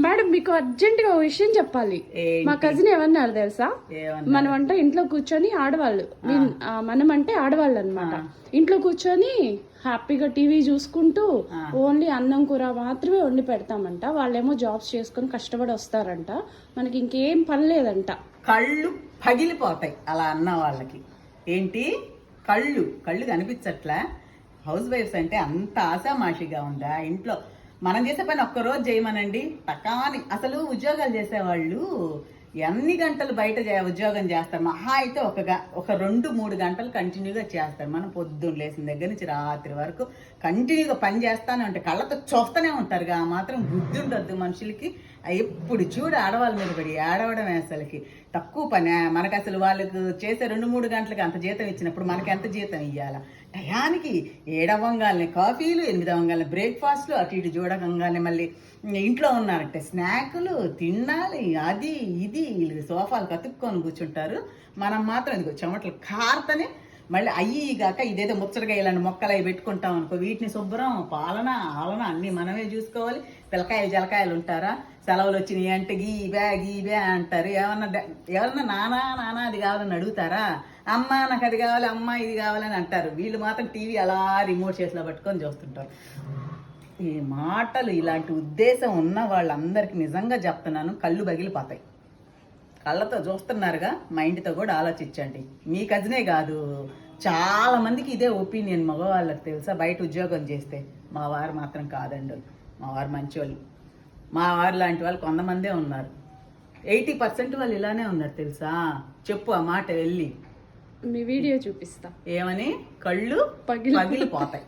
Madam మీకు urgent గా ఒక విషయం చెప్పాలి. మా కజిన్ ఏమన్నారు తెలుసా, మనం అంటే ఇంట్లో కూర్చొని ఆడవాళ్ళు, మనం అంటే ఆడవాళ్ళు అనమాట, ఇంట్లో కూర్చొని హ్యాపీగా టీవీ చూసుకుంటూ ఓన్లీ అన్నం కూర మాత్రమే వండి పెడతామంట. వాళ్ళేమో జాబ్స్ చేసుకుని కష్టపడి వస్తారంట, మనకి ఇంకేం పని లేదంట. కళ్ళు పగిలిపోతాయి అలా అన్న వాళ్ళకి. ఏంటి కళ్ళు కళ్ళు కనిపించట్లా? హౌస్ వైఫ్స్ అంటే అంత ఆశామాషిగా ఉందా? ఇంట్లో మనం చేసే పని ఒక్కరోజు చేయమనండి టకాని. అసలు ఉద్యోగాలు చేసేవాళ్ళు ఎన్ని గంటలు బయట ఉద్యోగం చేస్తారు? మహా అయితే ఒక 2-3 గంటలు కంటిన్యూగా చేస్తారు. మనం పొద్దున్న లేచిన దగ్గర నుంచి రాత్రి వరకు కంటిన్యూగా పని చేస్తానే ఉంటాయి. కళ్ళతో చూస్తూనే ఉంటారుగా. ఆ మాత్రం బుద్ధి ఉండొద్దు మనుషులకి. ఎప్పుడు చూడు ఆడవాళ్ళ మీద పడి ఆడవడం అసలుకి తక్కువ పని. మనకు అసలు వాళ్ళకు చేసే 2-3 గంటలకి అంత జీతం ఇచ్చినప్పుడు మనకి ఎంత జీతం ఇవ్వాలా? టయానికి 7 అవ్వంగానే కాఫీలు, 8 అవ్వంగానే బ్రేక్ఫాస్ట్లు, అటు ఇటు చూడకంగానే మళ్ళీ ఇంట్లో ఉన్నారంటే స్నాక్లు తినాలి. అది ఇది వీళ్ళు సోఫాలు కతుక్కొని కూర్చుంటారు. మనం మాత్రం ఇదిగో చెమటలు కారుతనే మళ్ళీ అయ్యిగాక ఇదేదో ముచ్చటగా ఇలాంటి మొక్కలు అవి పెట్టుకుంటాం అనుకో, వీటిని శుభ్రం పాలన ఆలన అన్నీ మనమే చూసుకోవాలి. పిల్లకాయలు జలకాయలు ఉంటారా? సెలవులు వచ్చినాయి అంటే గీబే అంటారు. ఎవరన్నా నానా అది కావాలని అడుగుతారా? అమ్మ నాకు అది కావాలి, అమ్మ ఇది కావాలని అంటారు. వీళ్ళు మాత్రం టీవీ అలా రిమోట్ చేతిలో పట్టుకొని చూస్తుంటారు. ఈ మాటలు, ఇలాంటి ఉద్దేశం ఉన్న వాళ్ళందరికీ నిజంగా చెప్తున్నాను, కళ్ళు పగిలిపోతాయి. కళ్ళతో చూస్తున్నారుగా, మైండ్తో కూడా ఆలోచించండి. మీ కజినే కాదు, చాలా మందికి ఇదే ఒపీనియన్ మగవాళ్ళకి తెలుసా. బయట ఉద్యోగం చేస్తే మా వారు మాత్రం కాదండి, మా వారు మంచివాళ్ళు. మా వారు లాంటి వాళ్ళు కొంతమందే ఉన్నారు. 80% వాళ్ళు ఇలానే ఉన్నారు తెలుసా. చెప్పు ఆ మాట వెళ్ళి. మీ వీడియో చూపిస్తా. ఏమని? కళ్ళు పగిలిపోతాయి.